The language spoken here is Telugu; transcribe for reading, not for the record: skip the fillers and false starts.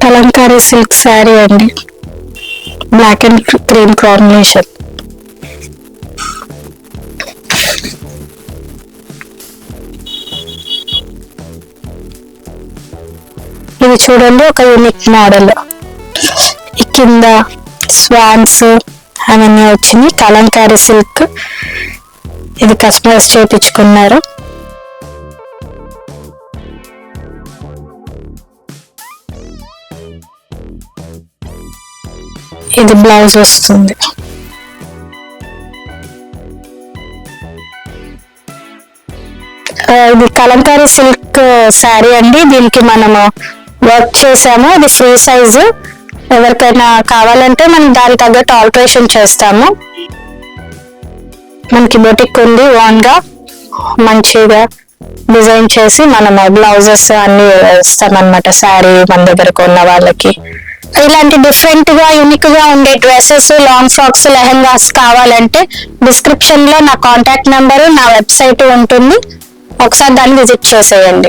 కలంకారీ సిల్క్ శారీ అండి, బ్లాక్ అండ్ క్రీమ్ కాంబినేషన్. ఇది చూడండి ఒక యూనిక్ మోడల్. ఈ కింద స్వాన్స్ అవన్నీ వచ్చినాయి. కలంకారీ సిల్క్, ఇది కస్టమైజ్ చేయించుకున్నారు. ఇది బ్లౌజ్ వస్తుంది. ఇది కలంకారీ సిల్క్ శారీ అండి. దీనికి మనము వర్క్ చేసాము. ఇది ఫ్రీ సైజు. ఎవరికైనా కావాలంటే మనం దానికి తగ్గట్టు ఆల్టరేషన్ చేస్తాము. మనకి బొటిక్ ఉంది, ఓన్ గా మంచిగా డిజైన్ చేసి మనము బ్లౌజెస్ అన్ని ఇస్తామన్నమాట. శారీ మన దగ్గర కొన్న వాళ్ళకి ఇలాంటి డిఫరెంట్ గా యూనిక్ గా ఉండే డ్రెస్సెస్, లాంగ్ ఫ్రాక్స్, లెహెంగాస్ కావాలంటే డిస్క్రిప్షన్ లో నా కాంటాక్ట్ నెంబర్, నా వెబ్సైట్ ఉంటుంది. ఒకసారి దాన్ని విజిట్ చేసేయండి.